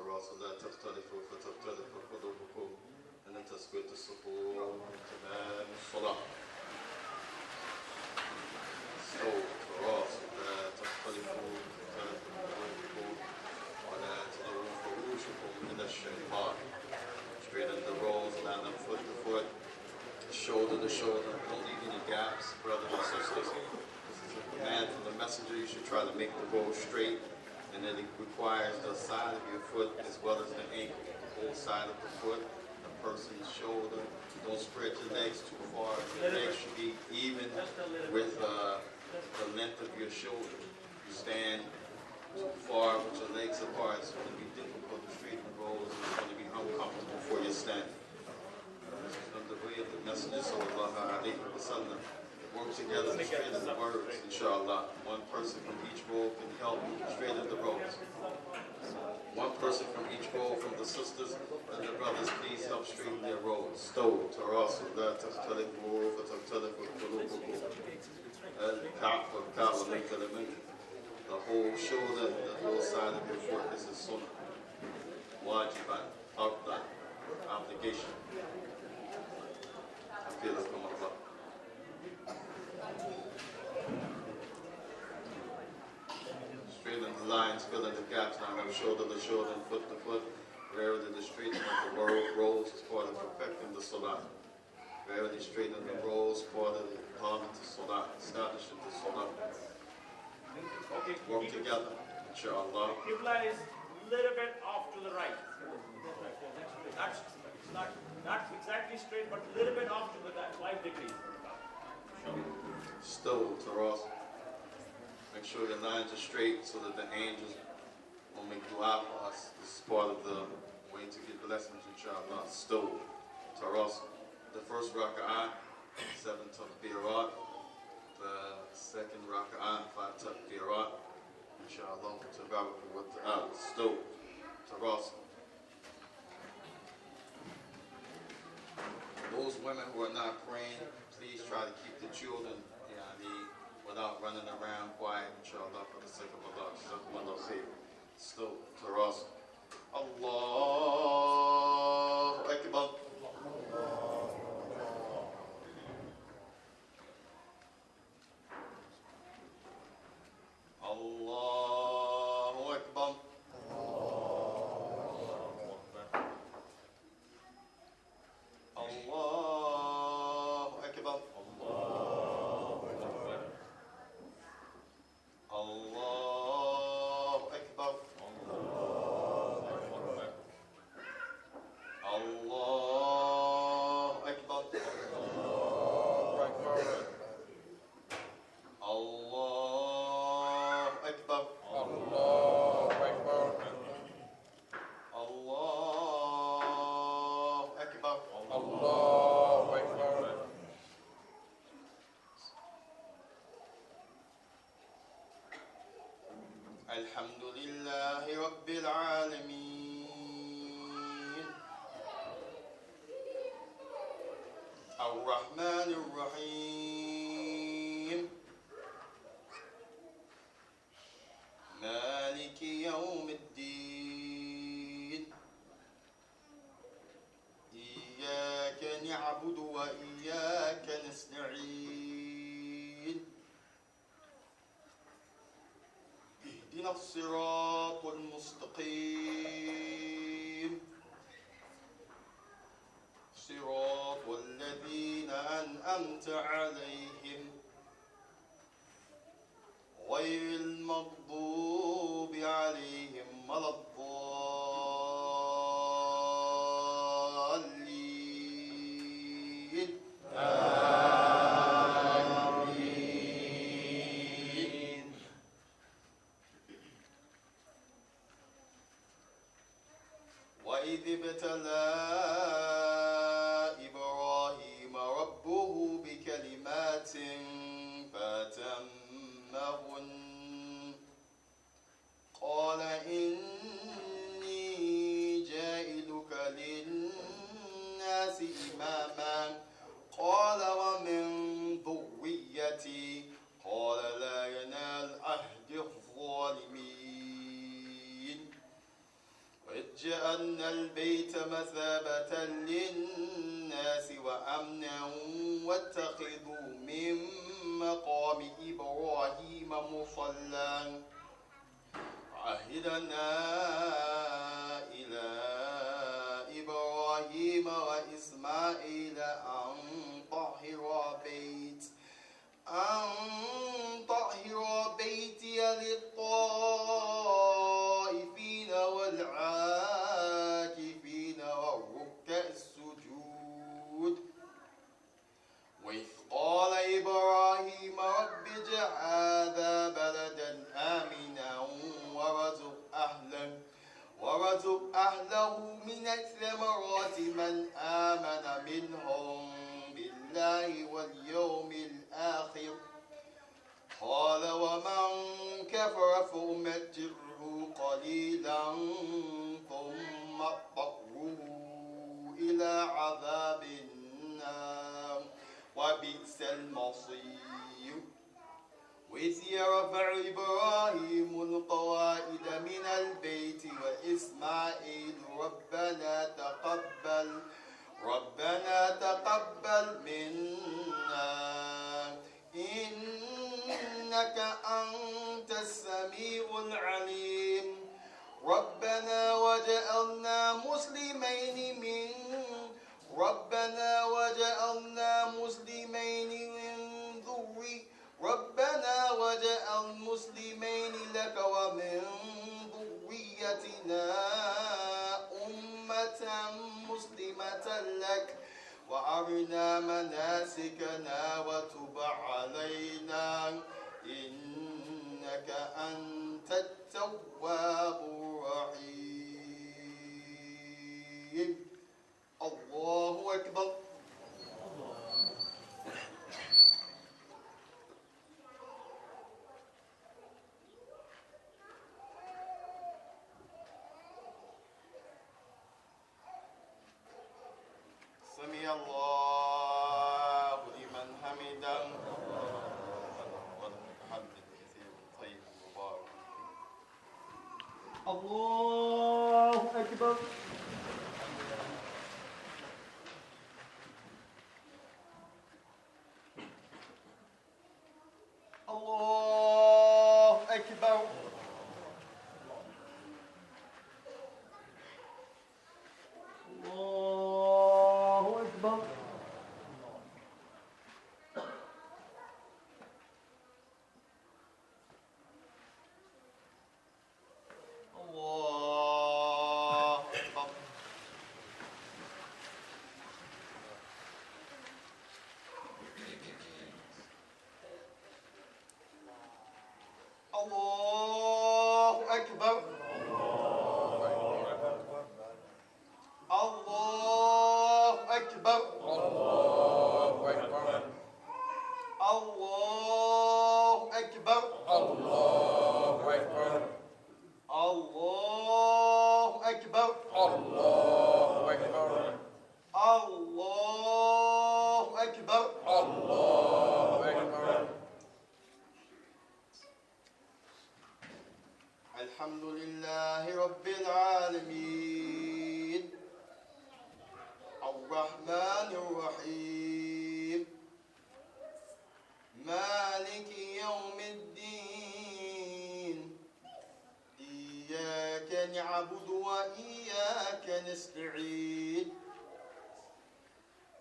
تراصوا لا تختلفوا فتختلف قلوبكم أن تثبت الصفوف تمام الصلاة. استووا تراصوا لا تختلفوا فتختلف قلوبكم ولا تدعوا فروشكم من الشيطان. Straighten the rows, line them foot to foot, shoulder to shoulder. Don't leave any gaps, brothers and sisters. This is a command from the messenger. You should try to make the row straight, and then it requires the side of your foot as well as the ankle, the whole side of the foot, the person's shoulder. Don't spread your legs too far. Your legs should be even with the length of your shoulder. You stand too far with your legs apart, it's going to be difficult to straighten the rows, and it's going to be uncomfortable for your stand. This is from the way of the Messenger sallallahu alayhi wa sallam. Work together to straighten the words, inshallah. One person from each row can help straighten the rows. One person from each row, from the sisters and the brothers, please help straighten their rows. Stow, tarasu, la takhtalifu, fataqtalifu qulubukum. Al-ka'f wal-ka'w wal-kalamin. The whole shoulder, the whole side of your foot, this is sunnah. Wajiban, fardhan, obligation. Hafizakumullah. Straighten the lines, fill in the gaps, line up shoulder to shoulder and foot to foot. Verily the straightening of the rows is part of perfecting the salah. Verily straightening the rows is part of the iqamah to salah, establishing the salah. Okay, work together, inshallah. Qibla is a little bit off to the right. Not exactly straight, but a little bit off to the right, 5 degrees. Still, Taras. Make sure your lines are straight so that the angels will make dua for us. This is part of the way to get blessings, inshallah. Still, Taras. The first raka'ah, 7 takbirat. The second raka'ah, 5 takbirat. Inshallah, tabaraka wa ta'ala. Still, Taras. Those women who are not praying, please try to keep the children without running around quiet, inshallah, for the sake of Allah. Jazakumullah khair. Still, Taras. Allahu Akbar. Allahu Akbar. Allahu Akbar. Allahu Akbar. Allahu Akbar. Allahu Akbar. Allahu Akbar. Allahu Akbar. Allahu Akbar. Alhamdulillahi Rabbil Alameen. Ar-Rahman Ar-Rahim. Maliki Yawm Ad-Din. Iyyaka na'budu wa iyyaka nasta'in. اهدنا الصراط المستقيم صراط الذين أنعمت عليهم غير المغضوب عليهم ولا الضالين وإذ ابتلى إبراهيم ربه بكلمات فأتمهن قال إني جائلك للناس إماما قال ومن ذريتي قال لا ينال عهد الظالمين وإذ البيت مثابة للناس وأمنا واتخذوا من مقام إبراهيم مصلى عهدنا إلى إبراهيم وإسماعيل أن طهر بيتي للطائفين والعاكفين والركع السجود. وإذ قال إبراهيم رب اجعل هذا بلدا آمنا وارزق أهله من الثمرات من آمن منهم بالله واليوم الآخر. قال ومن كفر فأمتعه قليلا ثم اضطره إلى عذاب النار وبئس المصير. وإذ يرفع إبراهيم القواعد من البيت وإسماعيل ربنا تقبل منا إنك أنت السميع العليم. ربنا وجعلنا مسلمين لك ومن ذريتنا أمة مسلمة لك وأرنا مناسكنا وتب علينا إنك أنت التواب الرحيم. الله أكبر. سمع الله لمن حمده. ولك حمد كثير طيب مبارك. الله أكبر. الله أكبر. الله أكبر. الله أكبر. الله أكبر. الله أكبر. الله أكبر. الله أكبر. الله أكبر. الله أكبر. الله أكبر. الله أكبر. الله أكبر. الحمد لله رب العالمين الرحمن الرحيم مالك يوم الدين إياك نعبد وإياك نستعين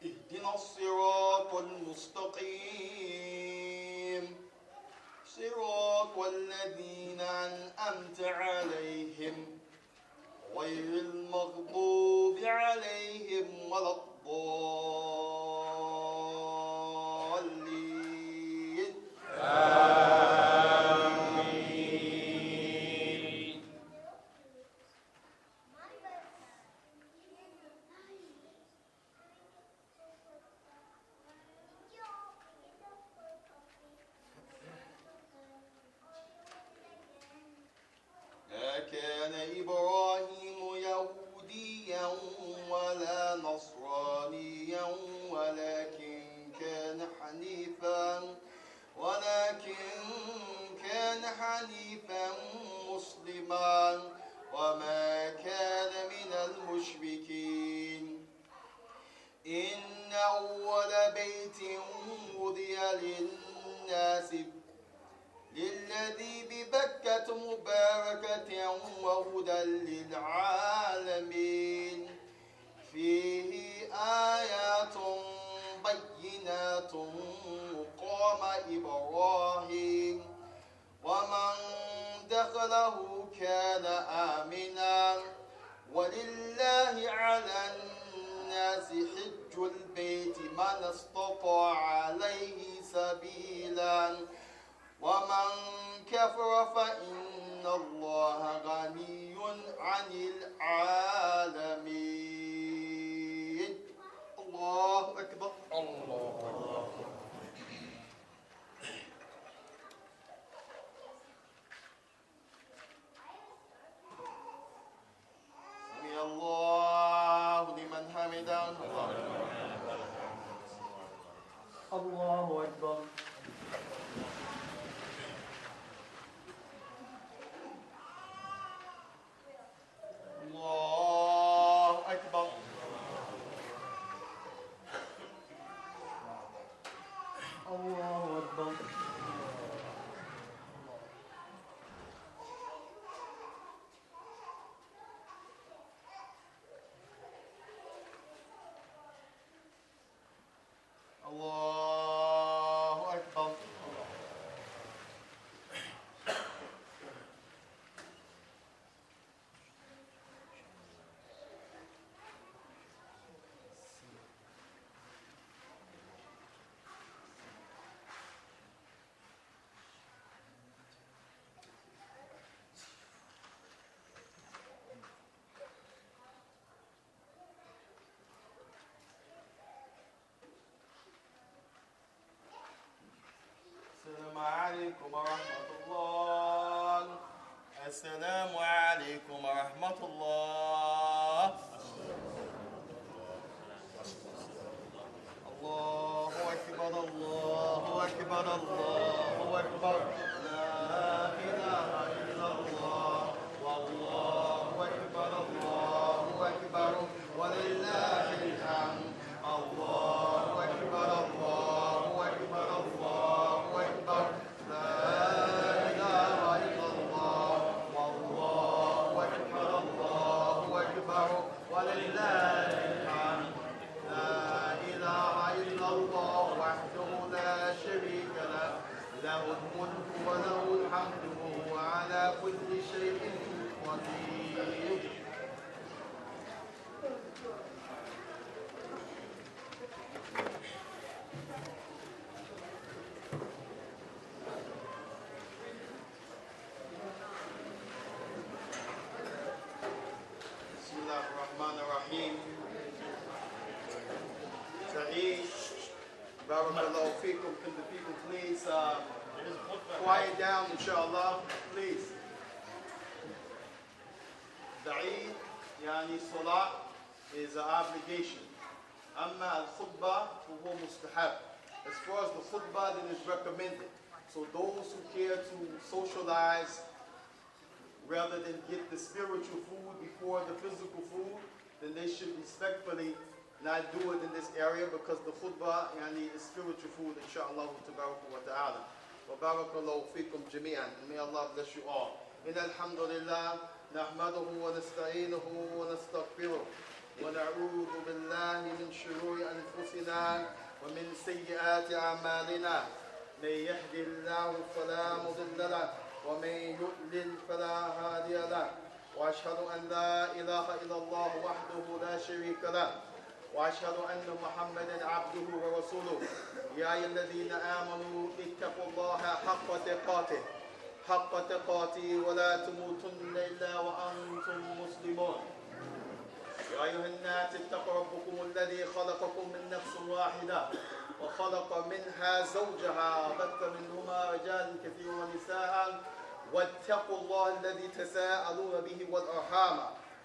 اهدنا الصراط المستقيم صراط الذين أنعمت عليهم غير المغضوب عليهم ولا الضالين. آمين. ما كان إبراهيم يهوديا ولا نصرانيا ولكن كان حنيفا مسلما وما كان من المشركين. المشركين إن أول بيت وضع للناس للذي ببكة مباركة وهدى للعالمين فيه آيات بينات مقام إبراهيم ومن دخله كان آمنا ولله على الناس حج البيت من استطاع عليه سبيلا ومن كفر فإن الله غني عن العالمين. الله أكبر. الله أكبر. سمع الله لمن حمده. الله أكبر. الله أكبر. الله أكبر. الله أكبر. السلام عليكم ورحمة الله. السلام عليكم ورحمة الله. الله أكبر. الله أكبر. الله أكبر. لا إله إلا الله والله أكبر. الله أكبر ولله الحمد. الله أكبر. الله أكبر. الله أكبر. لا إله إلا الله والله أكبر. الله أكبر ولله الحمد. لا إله إلا الله وحده لا شريك له له الملك وله الحمد وهو على كل شيء قدير. بسم الله الرحمن الرحيم. Sa'id, barakallahu feekum. Can the people please quiet down, inshallah, please. Da'id, yani salah, is an obligation. Amma al-khutbah, huwa mustahab. As far as the khutbah, then it's recommended. So those who care to socialize, rather than get the spiritual food before the physical food, then they should respectfully not do it in this area because the khutbah yani, is spiritual food, inshallah wa ta'ala. Wa barakallahu feekum jami'an. May Allah bless you all. إن الحمد لله نحمده ونستعينه ونستغفره ونعوذ بالله من شرور أنفسنا ومن سيئات أعمالنا من يهد الله فلا مضل له ومن يضلل فلا هادي له وأشهد أن لا إله إلا الله وحده لا شريك له وأشهد أن محمدا عبده ورسوله يا أيها الذين آمنوا اتقوا الله حق تقاته ولا تموتن إلا وأنتم مسلمون. يا أيها الناس اتقوا ربكم الذي خلقكم من نفس واحدة وخلق منها زوجها وبث منهما رجالا كثيرا ونساء واتقوا الله الذي تساءلون به والأرحام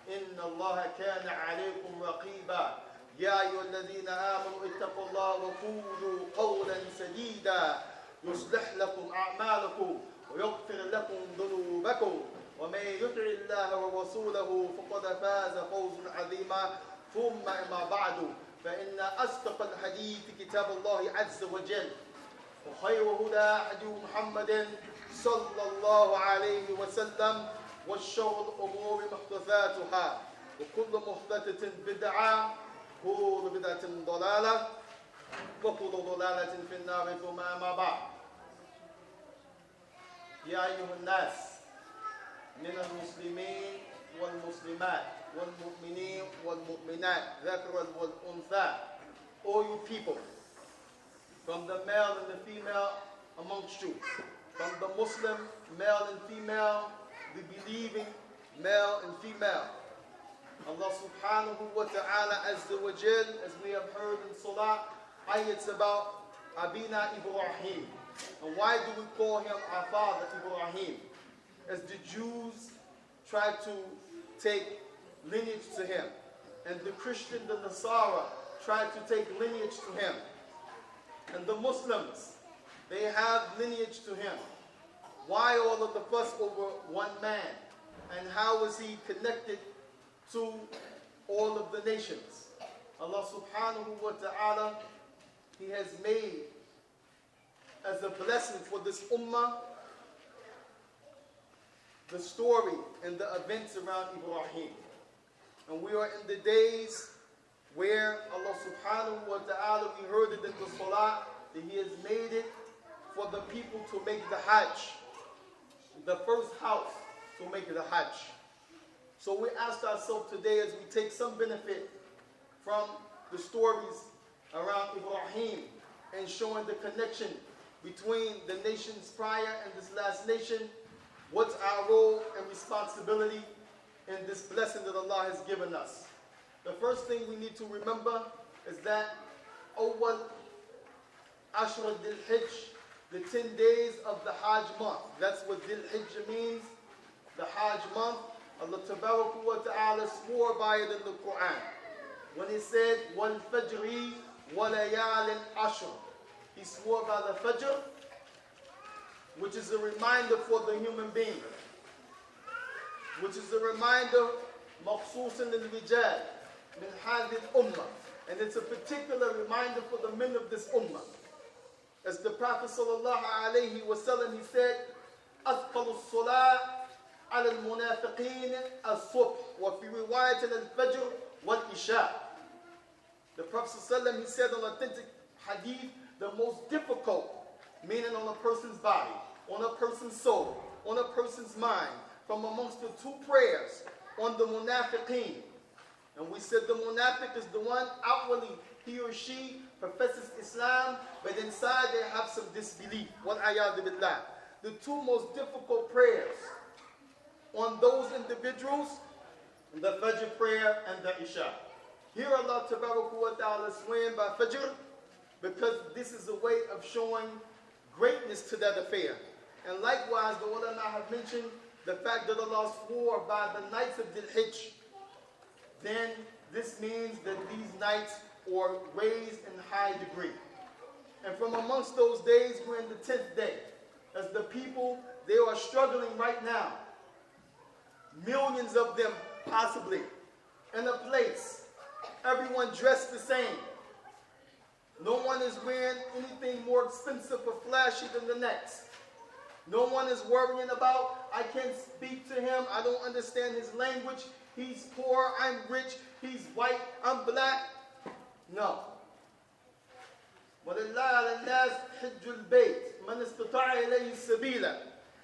إن الله كان عليكم رقيبا. يا أيها الذين آمنوا اتقوا الله وقولوا قولا سديدا يصلح لكم أعمالكم ويغفر لكم ذنوبكم ومن يطع الله ورسوله فقد فاز فوزا عظيما ثم أما بعد فإن أصدق الحديث كتاب الله عز وجل وخير هدى هدي محمد صلى الله عليه وسلم وشر الأمور محدثاتها وكل محدثة بدعة كل بدعة ضلالة وكل ضلالة في النار ثم أما بعد يا أيها الناس من المسلمين والمسلمات والمؤمنين والمؤمنات ذكرا والأنثى, all you people, from the male and the female amongst you, from the Muslim male and female, the believing male and female. Allah subhanahu wa ta'ala azza wa jal, as we have heard in Salah, ayats about Abina Ibraaheem. And why do we call him our father Ibraaheem? As the Jews try to take lineage to him, and the Christian, the Nasara, try to take lineage to him, and the Muslims, they have lineage to him. Why all of the fuss over one man? And how is he connected to all of the nations? Allah subhanahu wa ta'ala, he has made as a blessing for this ummah the story and the events around Ibraaheem. And we are in the days where Allah subhanahu wa ta'ala, we heard it in the Salah, that he has made it for the people to make the Hajj, the first house to make the Hajj. So we asked ourselves today, as we take some benefit from the stories around Ibraaheem and showing the connection between the nations prior and this last nation, what's our role and responsibility in this blessing that Allah has given us? The first thing we need to remember is that Awwal Ashra Dhul Hijj, the 10 days of the Hajj month. That's what Dhul Hijj means, the Hajj month. Allah Tabaraka wa Ta'ala swore by it in the Quran when he said, Wal Fajri wa layalin ashr. He swore by the Fajr, which is a reminder for the human being, which is a reminder, مخصوصا للرجال من هذه الأمة, and it's a particular reminder for the men of this ummah. As the Prophet sallallahu alaihi wasallam, he said, أثقل الصلاة على المنافقين الصبح وفي رواية الفجر والإشاء. The Prophet sallallahu alaihi wasallam, he said on authentic hadith, the most difficult, meaning on a person's body, on a person's soul, on a person's mind, from amongst the two prayers, on the munafiqeen. And we said the munafiq is the one outwardly, he or she professes Islam, but inside they have some disbelief. Wal-ayadu billah. The two most difficult prayers on those individuals, the Fajr prayer and the Isha. Here Allah Tabaraka wa Ta'ala swearing by Fajr, because this is a way of showing greatness to that affair. And likewise, the ulama have mentioned the fact that Allah swore by the nights of Dhul Hijj. Then this means that these nights are raised in high degree. And from amongst those days, we're in the 10th day. As the people, they are struggling right now. Millions of them, possibly, in a place. Everyone dressed the same. No one is wearing anything more expensive or flashy than the next. No one is worrying about, I can't speak to him, I don't understand his language, he's poor, I'm rich, he's white, I'm black. No. وَلِلَّهِ عَلَى النَّاسِ حِجُّ الْبَيْتِ مَنِ اسْتَطَاعَ إِلَيْهِ سَبِيلًا.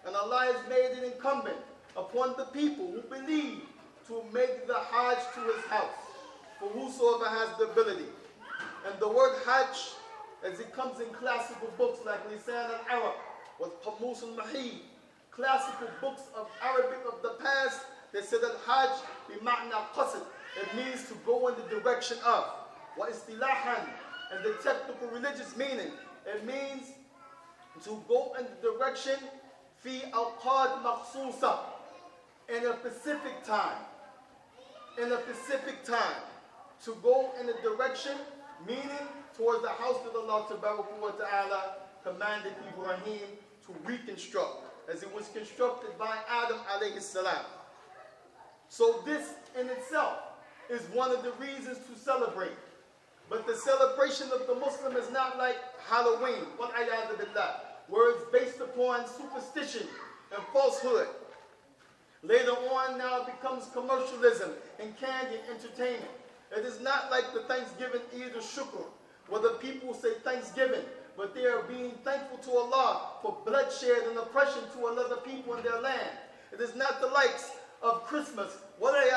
And Allah has made it incumbent upon the people who believe to make the Hajj to his house, for whosoever has the ability. And the word Hajj, as it comes in classical books like Lisan al-Arab, with Qamus al-Mahid, classical books of Arabic of the past, they said al-Hajj bima'na qasd. It means to go in the direction of. Wa istilahan, and the technical religious meaning, it means to go in the direction fi awqad maqsusa, in a specific time. In a specific time. To go in a direction, meaning towards the house that Allah Ta'ala commanded Ibraaheem to reconstruct, as it was constructed by Adam alayhi salam. So this in itself is one of the reasons to celebrate. But the celebration of the Muslim is not like Halloween, where it's based upon superstition and falsehood. Later on, now it becomes commercialism and candy and entertainment. It is not like the Thanksgiving Eid or Shukr, where the people say Thanksgiving, but they are being thankful to Allah for bloodshed and oppression to another people in their land. It is not the likes of Christmas, where they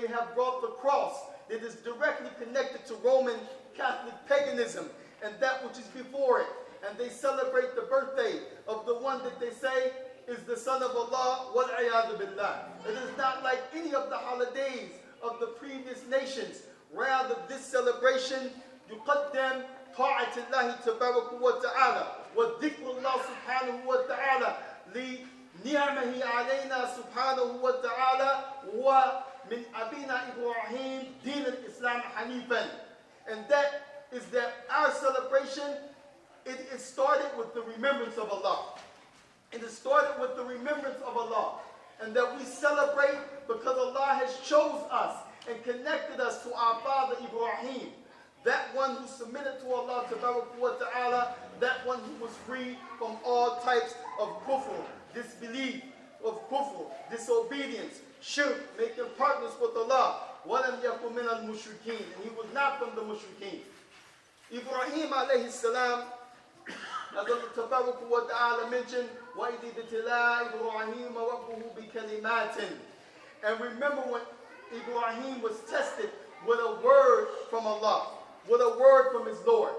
have brought the cross. It is directly connected to Roman Catholic paganism and that which is before it. And they celebrate the birthday of the one that they say is the Son of Allah. It is not like any of the holidays of the previous nations. Rather, this celebration يقدم طاعة الله تبارك وتعالى وذكر الله سبحانه وتعالى لنعمه علينا سبحانه وتعالى ومن أبينا إبراهيم دين الإسلام حنيفا. And that is that our celebration, it started with the remembrance of Allah. It is started with the remembrance of Allah. And that we celebrate because Allah has chose us and connected us to our father Ibraaheem. That one who submitted to Allah Ta'ala, that one who was free from all types of kufr, disbelief, of kufr, disobedience, shirk, making partners with Allah. وَلَمْ يَكُنْ مِنَ الْمُشْرِكِينَ. And he was not from the mushrikeen. Ibraaheem alayhi salam, as Allah Ta'ala mentioned, وَإِذِ ابْتَلَىٰ إِبْرَاهِيمَ رَبُّهُ بِكَلِمَاتٍ. And remember when Ibraaheem was tested with a word from Allah, with a word from his Lord.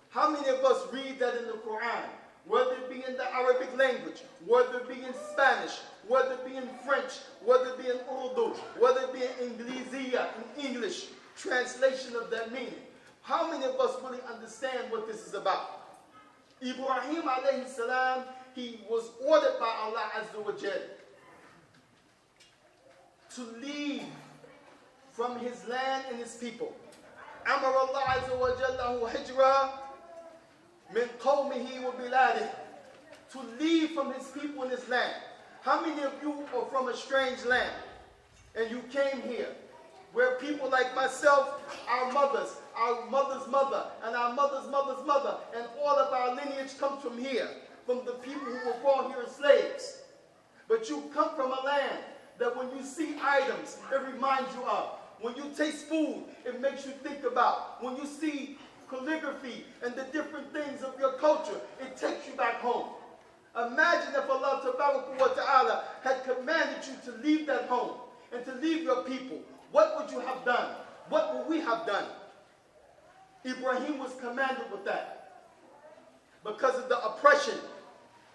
How many of us read that in the Quran? Whether it be in the Arabic language, whether it be in Spanish, whether it be in French, whether it be in Urdu, whether it be in Inglesia, in English, translation of that meaning. How many of us really understand what this is about? Ibraaheem alayhi salam, he was ordered by Allah Azza wa Jal to leave from his land and his people. Amar Allah Azza wa Jalla hijra min qawmihi wa biladih. To leave from his people and his land. How many of you are from a strange land and you came here where people like myself, our mother's mother, and our mother's mother's mother, and all of our lineage comes from here, from the people who were born here as slaves. But you come from a land that when you see items, it reminds you of. When you taste food, it makes you think about. When you see calligraphy and the different things of your culture, it takes you back home. Imagine if Allah Ta'ala had commanded you to leave that home and to leave your people. What would you have done? What would we have done? Ibraaheem was commanded with that because of the oppression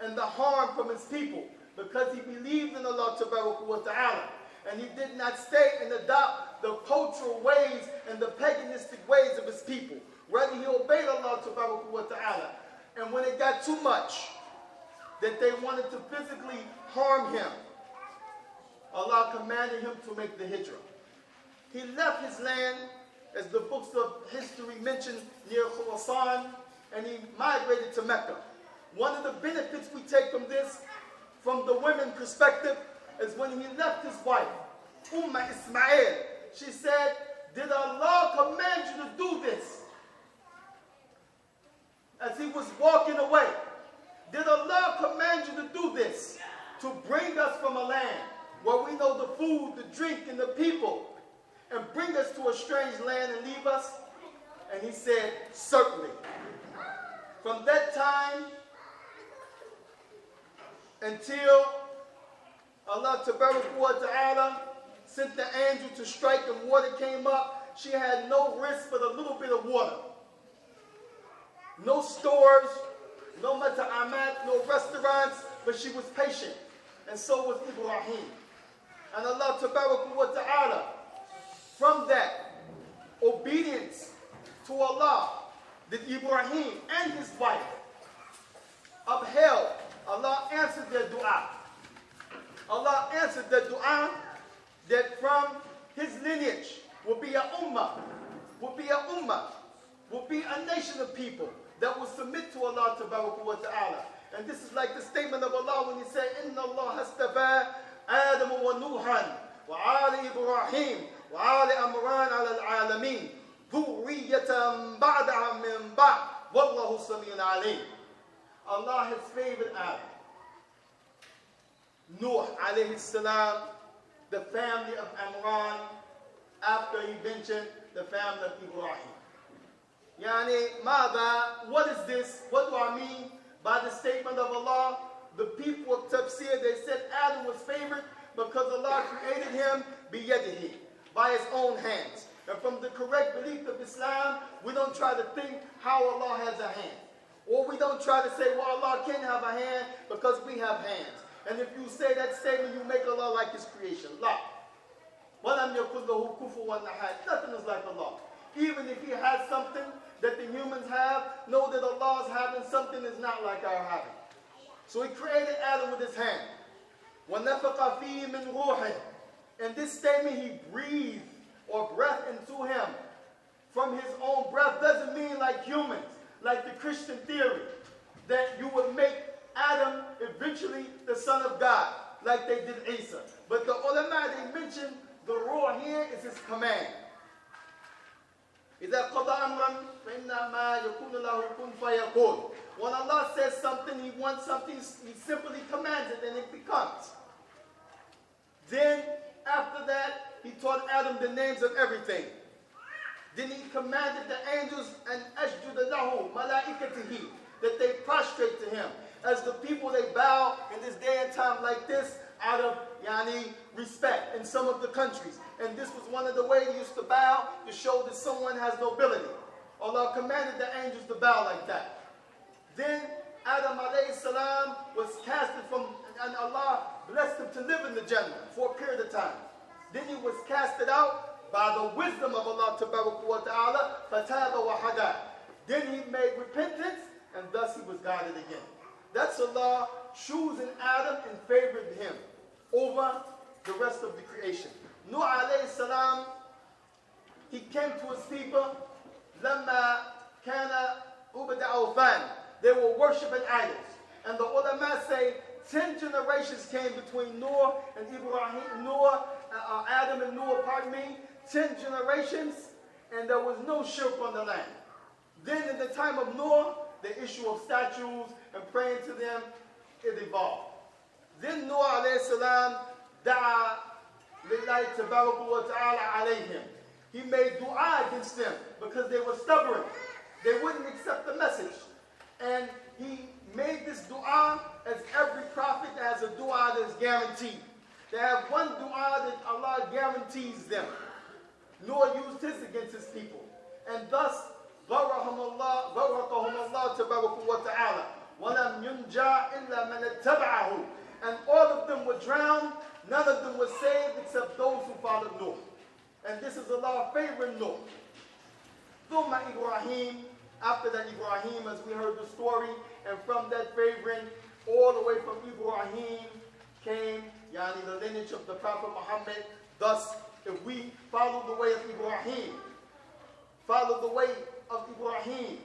and the harm from his people, because he believed in Allah Ta'ala. And he did not stay and adopt the cultural ways and the paganistic ways of his people. Rather, he obeyed Allah Ta'ala. And when it got too much, that they wanted to physically harm him, Allah commanded him to make the hijrah. He left his land, as the books of history mention, near Khurasan, and he migrated to Mecca. One of the benefits we take from this, from the women perspective, is when he left his wife, Ismail. She said, did Allah command you to do this? As he was walking away, did Allah command you to do this? To bring us from a land where we know the food, the drink, and the people, and bring us to a strange land and leave us? And he said, certainly. From that time until Allah Ta'ala sent the angel to strike and water came up, she had no risk but a little bit of water. No stores, no mata'amat, no restaurants, but she was patient. And so was Ibraaheem. And Allah Ta'ala, from that obedience to Allah, that Ibraaheem and his wife upheld, Allah answered their dua. Allah answered the dua that from his lineage will be a ummah, will be a nation of people that will submit to Allah Ta'ala. And this is like the statement of Allah when he said, Inna Allah hastafa Adam wa Nuhan favored Adam? Nuh alayhi salam, the family of Imran, after he mentioned the family of Ibraaheem. Yani, Mada, what is this? What do I mean by the statement of Allah? The people of Tafsir, they said Adam was favored because Allah created him biyadihi, by his own hands. And from the correct belief of Islam, we don't try to think how Allah has a hand. Or we don't try to say, well, Allah can have a hand because we have hands. And if you say that statement, you make Allah like his creation. La. وَلَمْ يَكُنْ لَهُ كُفُوًا أَحَدٌ. Nothing is like Allah. Even if he has something that the humans have, know that Allah's having something is not like our having. So he created Adam with his hand. وَنَفَقَ فِيهِ مِنْ رُوحِهِ. In this statement, he breathed or breath into him from his own breath. Doesn't mean like humans, like the Christian theory, that you would make Adam eventually the son of God, like they did Isa. But the ulama, they mentioned the ruh here is his command. إِذَا قَضَى أَمْرًا فَإِنَّمَا يَكُونُ لَهُ كُنْ فَيَكُونُ. When Allah says something, he wants something, he simply commands it and it becomes. Then, after that, he taught Adam the names of everything. Then he commanded the angels and أَشْجُدَ لَهُ مَلَائِكَتِهِ, that they prostrate to him. As the people, they bow in this day and time like this out of respect in some of the countries. And this was one of the ways they used to bow to show that someone has nobility. Allah commanded the angels to bow like that. Then Adam alayhi salam was casted from, and Allah blessed him to live in the Jannah for a period of time. Then he was casted out by the wisdom of Allah wa ta'ala, fataba wa hada. Then he made repentance, and thus he was guided again. That's Allah choosing Adam and favored him over the rest of the creation. Nuh alayhi salam, he came to his people, لما كان عبد أوثان. They were worshiping idols. And the ulama say 10 generations came between Noah and Ibraaheem, Adam and Noah, 10 generations, and there was no shirk on the land. Then in the time of Noah, the issue of statues and praying to them, it evolved. Then Noah alayhi salam da'a lillahi tabaraka wa ta'ala alayhim. He made dua against them because they were stubborn. They wouldn't accept the message. And he made this dua, as every prophet has a dua that is guaranteed. They have one dua that Allah guarantees them. Noah used his against his people. And thus, غرقهم الله تبارك وتعالى وَلَمْ يُنْجَى إِلَّا مَنْ اتَّبَعَهُ. And all of them were drowned, none of them were saved except those who followed Noah. And this is Allah's favorite Noah. ثُمَّ Ibraaheem. After that, Ibraaheem, as we heard the story, and from that favorite, all the way from Ibraaheem came the lineage of the Prophet Muhammad. Thus, if we follow the way of Ibraaheem, follow the way of Ibraaheem,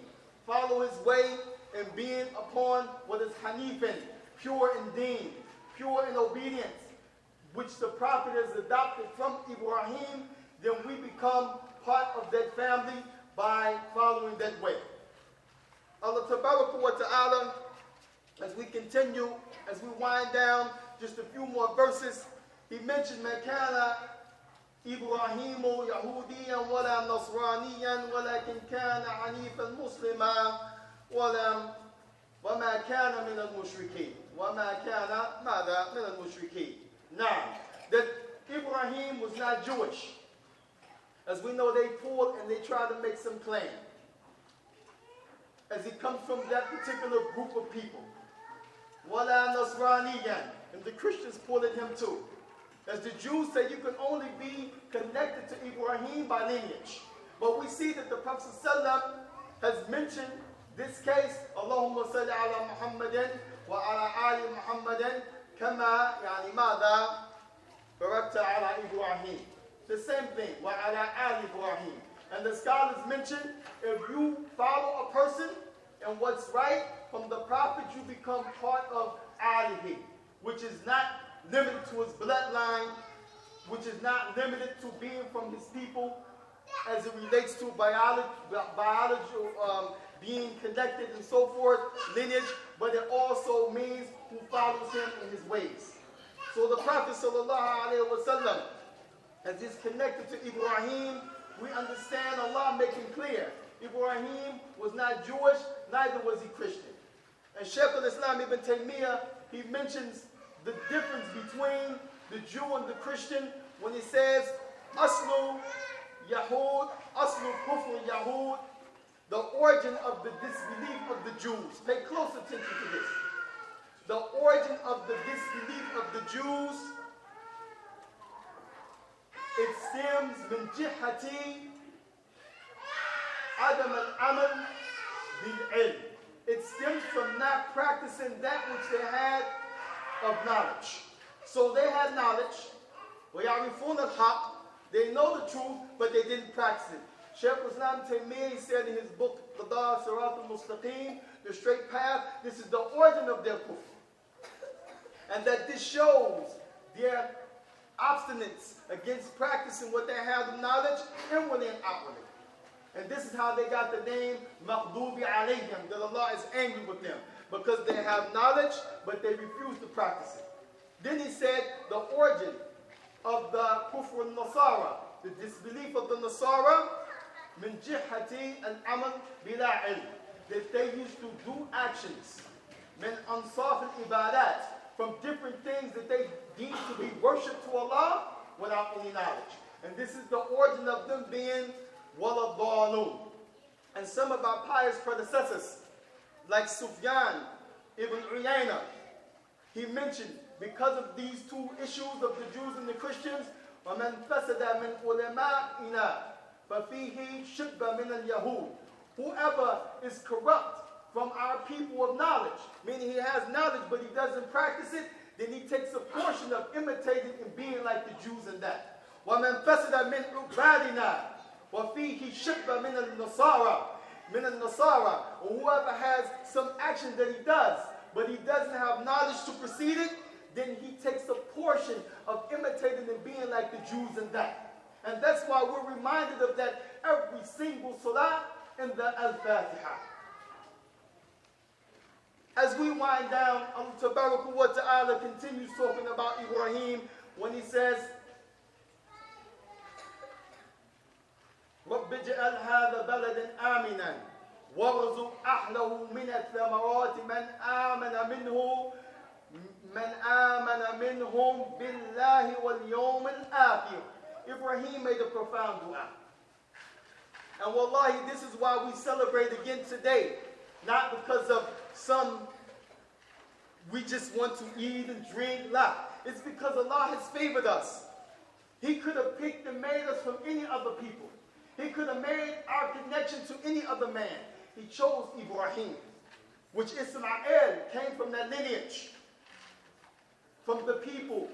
follow his way in being upon what is Hanifan, pure in deen, pure in obedience, which the Prophet has adopted from Ibraaheem, then we become part of that family by following that way. Allah Tabaraka wa Ta'ala, as we continue, as we wind down just a few more verses, he mentioned Makana إبراهيم يهوديا ولا نصرانيا ولكن كان حنيفا مسلما وما كان من المشركين ماذا من المشركين. Now, that Ibraaheem was not Jewish. As we know, they pulled and they tried to make some claim, as he comes from that particular group of people. ولا نصرانيا, and the Christians pulled at him too. As the Jews say, you can only be connected to Ibraaheem by lineage. But we see that the Prophet ﷺ has mentioned this case, Allahumma salli ala Muhammadin wa ala ali Muhammadin kama ماذا barakta ala Ibraaheem. The same thing, wa ala ali Ibraaheem. And the scholars mention, if you follow a person and what's right from the Prophet, you become part of alihi, which is not limited to his bloodline, which is not limited to being from his people as it relates to being connected and so forth, lineage, but it also means who follows him in his ways. So the Prophet ﷺ, as he's connected to Ibraaheem, we understand Allah making clear, Ibraaheem was not Jewish, neither was he Christian. And Shaykh al-Islam Ibn Taymiyyah, he mentions the difference between the Jew and the Christian when he says, Aslu Yahud, Aslu Kufr Yahud, the origin of the disbelief of the Jews. Pay close attention to this. The origin of the disbelief of the Jews, it stems min jihati adam al-amal bil-ilm. It stems from not practicing that which they had of knowledge. So they had knowledge. وَيَعْرِفُونَ الْحَقِّ. They know the truth, but they didn't practice it. Shaykh al-Islam Taymiyyah, he said in his book, Adhaa, Sirat al-Mustaqim, the straight path, this is the origin of their kufr. And that this shows their obstinance against practicing what they have of knowledge, inwardly and outwardly. And this is how they got the name Maghdubi alayhim, that Allah is angry with them, because they have knowledge, but they refuse to practice it. Then he said the origin of the kufr al-Nasara, the disbelief of the Nasara, min jihati al-amal bila ilm, that they used to do actions, min ansaf al-ibadat, from different things that they deemed to be worshipped to Allah without any knowledge. And this is the origin of them being waladhalun. And some of our pious predecessors, like Sufyan ibn Uyayna, he mentioned, because of these two issues of the Jews and the Christians, وَمَنْ فَسَدَ مِنْ عُلَمَائِنَا فَفِيهِ شِبَّ مِنَ الْيَهُودِ. Whoever is corrupt from our people of knowledge, meaning he has knowledge but he doesn't practice it, then he takes a portion of imitating and being like the Jews in that. وَمَنْ فَسَدَ مِنْ عُبَادِنَا وَفِيهِ شِبَّ مِنَ النَّصَارَى. مِنَ النَّصَارَى. Whoever has some action that he does, but he doesn't have knowledge to precede it, then he takes a portion of imitating and being like the Jews in that. And that's why we're reminded of that every single salah in the Al-Fatiha. As we wind down, Allah Tabaraka wa Ta'ala continues talking about Ibraaheem when he says, رَبِّ اجْعَلْ هَذَا بَلَدًا آمِنًا وَارْزُقْ أَهْلَهُ مِنَ الثَّمَرَاتِ من آمن منهم بالله واليوم الآخر. Ibraaheem made a profound dua. And wallahi, this is why we celebrate again today. Not because of we just want to eat and drink. La. It's because Allah has favored us. He could have picked and made us from any other people. He could have made our connection to any other man. He chose Ibraaheem, which Ismail came from that lineage, from the people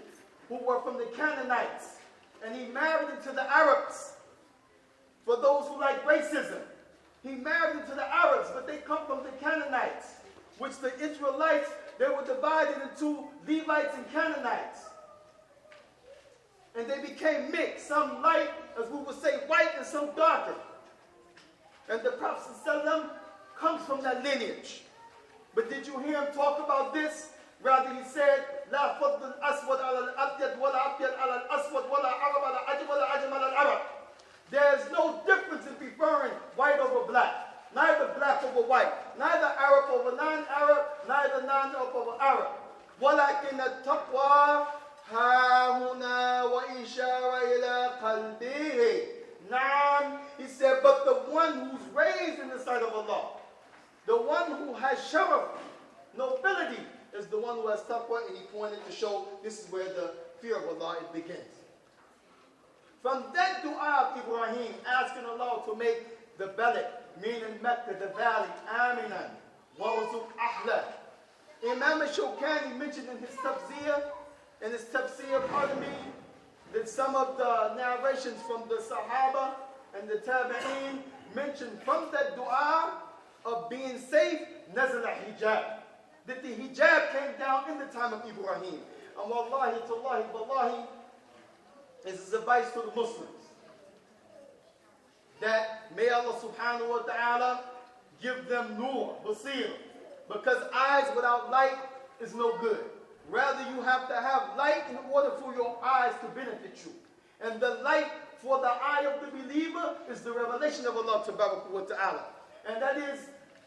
who were from the Canaanites, and he married into the Arabs. For those who like racism, he married into the Arabs, but they come from the Canaanites, which the Israelites, they were divided into Levites and Canaanites. And they became mixed, some light, as we would say, white, and some darker. And the Prophet ﷺ comes from that lineage. But did you hear him talk about this? Rather, he said, لا فضل الأسود على الأبيض ولا أبيض على الأسود ولا عرب على عجم ولا عجم على العرب. There is no difference in preferring white over black, neither black over white, neither Arab over non-Arab, neither non-Arab over Arab. ولكن التقوى ها هنا وإشارة إلى قلبه. Naam, he said, but the one who's raised in the sight of Allah, the one who has sharaf, nobility, is the one who has taqwa, and he pointed to show this is where the fear of Allah begins. From that dua of Ibraaheem, asking Allah to make the balad, meaning Mecca, the valley, aminan, warzuq ahla. Imam al-Shawkani mentioned in his tafsir, pardon me, that some of the narrations from the Sahaba and the Tabi'een mentioned from that dua of being safe, nazala hijab. That the hijab came down in the time of Ibraaheem. And wallahi, tallahi, wallahi, this is advice to the Muslims. That may Allah subhanahu wa ta'ala give them nur, basir. Because eyes without light is no good. Rather, you have to have light in order for your eyes to benefit you. And the light for the eye of the believer is the revelation of Allah Ta'ala. And that is,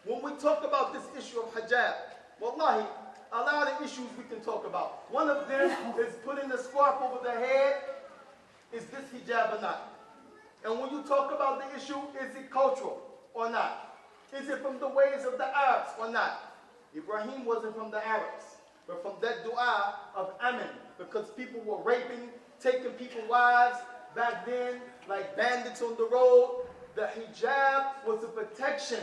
when we talk about this issue of hijab, wallahi, a lot of issues we can talk about. One of them is putting a scarf over the head. Is this hijab or not? And when you talk about the issue, is it cultural or not? Is it from the ways of the Arabs or not? Ibraaheem wasn't from the Arabs, but from that dua of Amen, because people were raping, taking people's wives back then, like bandits on the road. The hijab was a protection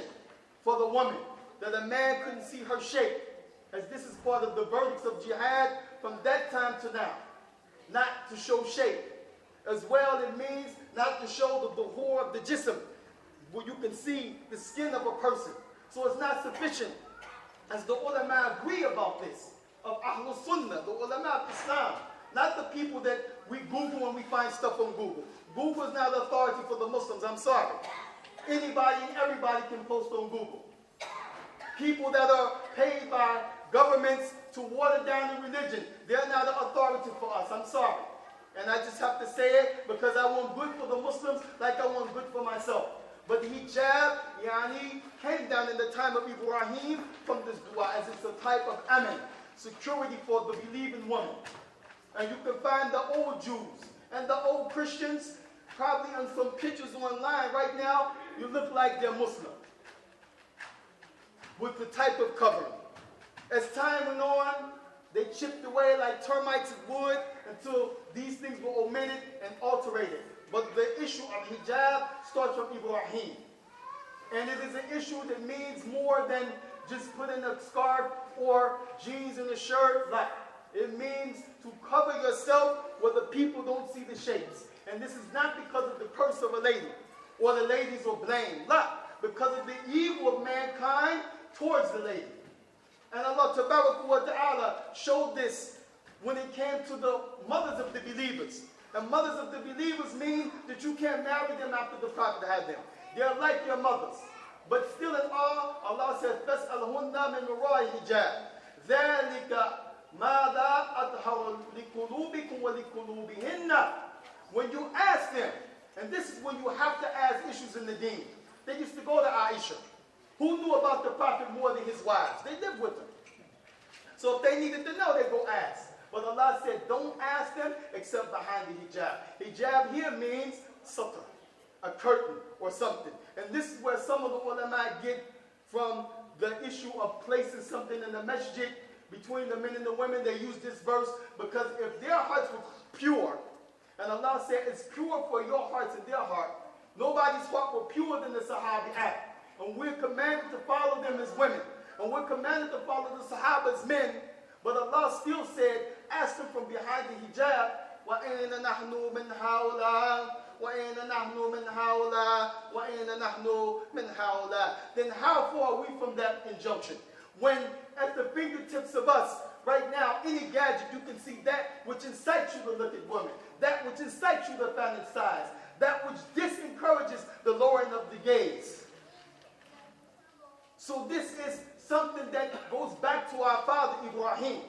for the woman, that a man couldn't see her shape, as this is part of the verdicts of jihad from that time to now. Not to show shape. As well, it means not to show the duhur of the jism, where you can see the skin of a person. So it's not sufficient, as the ulama agree about this, of Ahlul Sunnah, the ulama of Islam, not the people that we Google when we find stuff on Google. Google is not authority for the Muslims, I'm sorry. Anybody and everybody can post on Google. People that are paid by governments to water down the religion, they're not an authority for us, I'm sorry. And I just have to say it because I want good for the Muslims like I want good for myself. But the hijab, came down in the time of Ibraaheem from this dua, as it's a type of amen, security for the believing woman. And you can find the old Jews and the old Christians, probably on some pictures online right now, you look like they're Muslim, with the type of covering. As time went on, they chipped away like termites at wood until these things were omitted and alterated. But the issue of hijab starts from Ibraaheem. And it is an issue that means more than just putting a scarf or jeans and a shirt. Like, it means to cover yourself where the people don't see the shapes. And this is not because of the curse of a lady or the ladies are blamed. Not because of the evil of mankind towards the lady. And Allah Ta'ala showed this when it came to the mothers of the believers. And mothers of the believers mean that you can't marry them after the Prophet had them. They're like your mothers. But still in all, Allah says, فَاسْأَلْهُنَّ مِنْ وَرَاءِ حِجَابٍ ذَلِكَ مَاذَا أَطْهَرُ لِقُلُوبِكُمْ وَلِقُلُوبِهِنَّ. When you ask them, and this is when you have to ask issues in the deen. They used to go to Aisha. Who knew about the Prophet more than his wives? They lived with him. So if they needed to know, they go ask. But Allah said, don't ask them except behind the hijab. Hijab here means sutra, a curtain or something. And this is where some of the ulama get from the issue of placing something in the masjid between the men and the women. They use this verse because if their hearts were pure, and Allah said it's pure for your hearts and their heart, nobody's heart were pure than the Sahabi act. And we're commanded to follow them as women. And we're commanded to follow the Sahaba as men. But Allah still said, ask them from behind the hijab, وَأَيْنَ نَحْنُ مِنْ هَؤُلَاءِ وَأَيْنَ نَحْنُ مِنْ هَؤُلَاءِ وَأَيْنَ نَحْنُ مِنْ هَؤُلَاءِ. Then how far are we from that injunction? When at the fingertips of us, right now, any gadget, you can see that which incites you to look at women, that which incites you to fantasize, that which disencourages the lowering of the gaze. So this is something that goes back to our father Ibraaheem.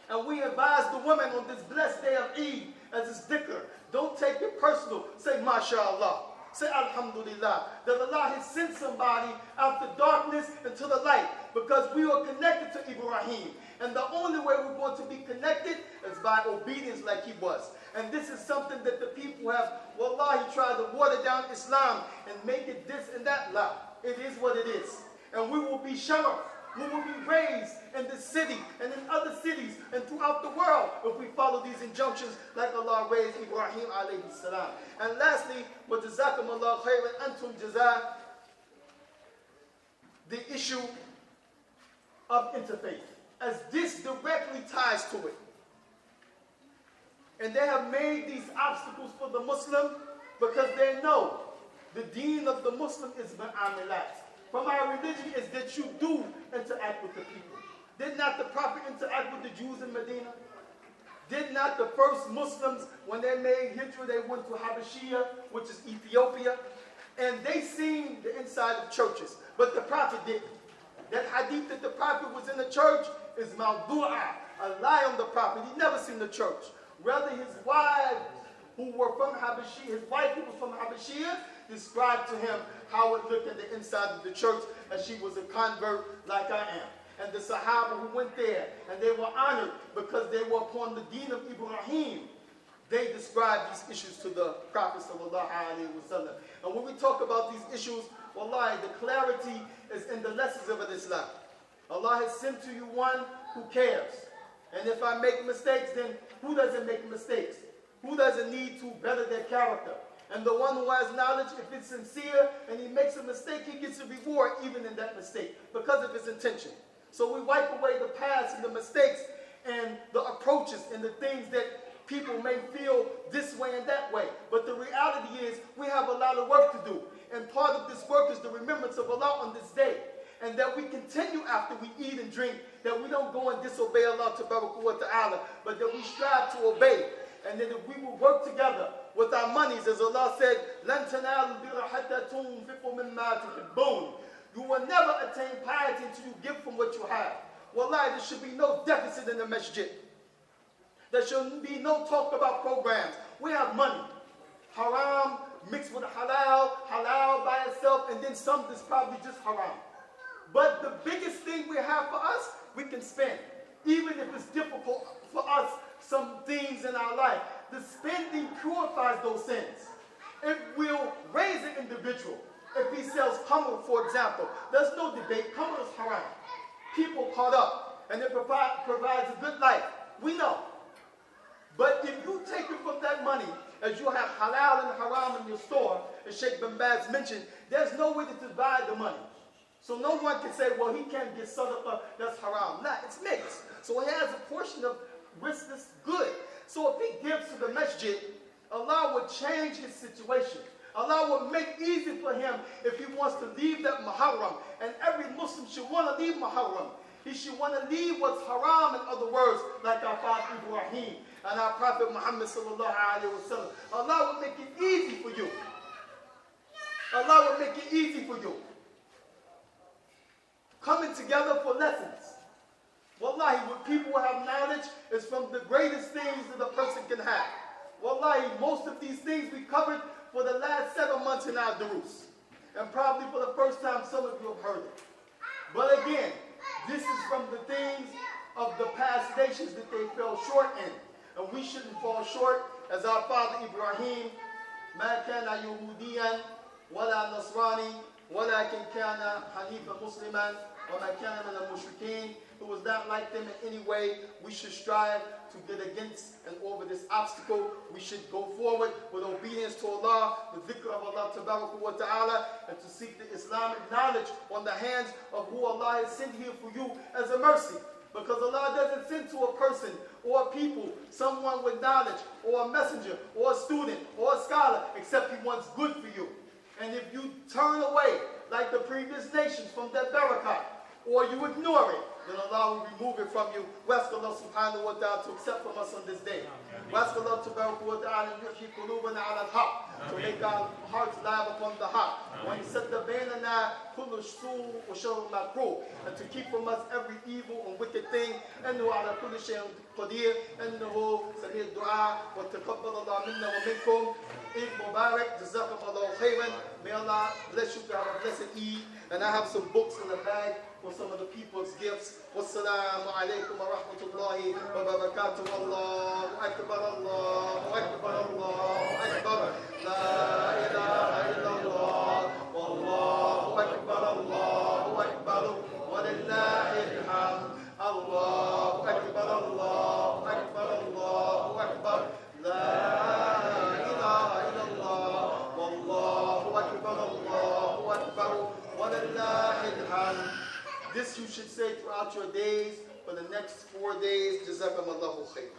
And we advise the women on this blessed day of Eid as it's dhikr. Don't take it personal. Say MashaAllah. Say Alhamdulillah. That Allah has sent somebody out the darkness into the light. Because we are connected to Ibraaheem. And the only way we're going to be connected is by obedience like he was. And this is something that the people have, wallahi, tried to water down Islam and make it this and that. La. It is what it is. And we will be sharaf. We will be raised in this city and in other cities and throughout the world if we follow these injunctions like Allah raised Ibraaheem alayhi salam. And lastly, وَجَزَاكُمُ اللَّهُ خَيْرًا أَنْتُمْ جَزَاءً, the issue of interfaith, as this directly ties to it. And they have made these obstacles for the Muslim because they know the deen of the Muslim is ma'amilat. From our religion is that you do interact with the people. Did not the Prophet interact with the Jews in Medina? Did not the first Muslims, when they made hijrah, they went to Habashia, which is Ethiopia? and they seen the inside of churches, but the Prophet didn't. That hadith that the Prophet was in the church is mawdu'a, a lie on the Prophet. He never seen the church. Rather, his wives who were from Habashia, his wife who was from Habashia, described to him how it looked in the inside of the church, and she was a convert like I am. And the Sahaba who went there, and they were honored because they were upon the deen of Ibraaheem, they described these issues to the Prophet ﷺ. And when we talk about these issues, wallahi, the clarity is in the lessons of Islam. Allah has sent to you one who cares. And if I make mistakes, then who doesn't make mistakes? Who doesn't need to better their character? And the one who has knowledge, if it's sincere and he makes a mistake, he gets a reward even in that mistake because of his intention. So we wipe away the past and the mistakes and the approaches and the things that people may feel this way and that way. But the reality is we have a lot of work to do. And part of this work is the remembrance of Allah on this day. And that we continue after we eat and drink, that we don't go and disobey Allah Ta'ala, but that we strive to obey. And that if we will work together with our monies, as Allah said, لَن تَنَالُوا الْبِرَّ حَتَّى تُنْفِقُوا مِمَّا تُحِبُّونَ. You will never attain piety until you give from what you have. Wallahi, there should be no deficit in the masjid. There should be no talk about programs. We have money. Haram mixed with halal, halal by itself, and then some that's probably just haram. But the biggest thing we have for us, we can spend. Even if it's difficult for us, some things in our life. The spending purifies those sins. It will raise an individual. If he sells khamr, for example, there's no debate. Khamr is haram. People caught up, and it provides a good life. We know. But if you take it from that money, as you have halal and haram in your store, as Sheikh bin Baz mentioned, there's no way to divide the money. So no one can say, well, he can't get sadaqah, that's haram. Nah, it's mixed. So he has a portion of risk that's good. So if he gives to the masjid, Allah will change his situation. Allah will make easy for him if he wants to leave that muharram. And every Muslim should want to leave muharram. He should want to leave what's haram, in other words, like our Father Ibraaheem and our Prophet Muhammad sallallahu alaihi wasallam. Allah will make it easy for you. Allah will make it easy for you. Coming together for lessons. Wallahi, what people have knowledge is from the greatest things that a person can have. Wallahi, most of these things we covered for the last 7 months in our durus. And probably for the first time some of you have heard it. But again, this is from the things of the past nations that they fell short in. And we shouldn't fall short, as our father Ibraaheem, مَا كَانَ يَهُودِيًا وَلَا نَصْرَانِي وَلَكِنْ كَانَ حَنِيفًا مُسْلِمًا وَمَا كَانَ مِنَ الْمُشْرِكِينَ. It was not like them in any way. We should strive to get against and over this obstacle. We should go forward with obedience to Allah, the dhikr of Allah Ta'ala, and to seek the Islamic knowledge on the hands of who Allah has sent here for you as a mercy. Because Allah doesn't send to a person or a people someone with knowledge or a messenger or a student or a scholar except He wants good for you. And if you turn away like the previous nations from that barakah, or you ignore it, then Allah will remove it from you. We ask Allah subhanahu wa ta'ala to accept from us on this day. We ask Allah subhanahu wa ta'ala to make our hearts live upon the haq. And to keep from us every evil and wicked thing. إنه على كل شيء قدير. إنه سميع الدعاء وتقبل الله منا ومنكم. Eid Mubarak, Jazakum Allah khairan. May Allah bless you to have a blessed Eid. And I have some books in the bag for some of the people's gifts. Wassalamu alaikum wa rahmatullahi wa barakatuh. Allahu Akbar, Allahu Akbar, Allahu Akbar. La ilaha illallah. Wallahu Akbar, Allahu Akbar. Wa lillahi alhamd. Allahu Akbar, Allahu Akbar, Allahu Akbar. La this you should say throughout your days for the next 4 days. Jazakum Allahu khairan.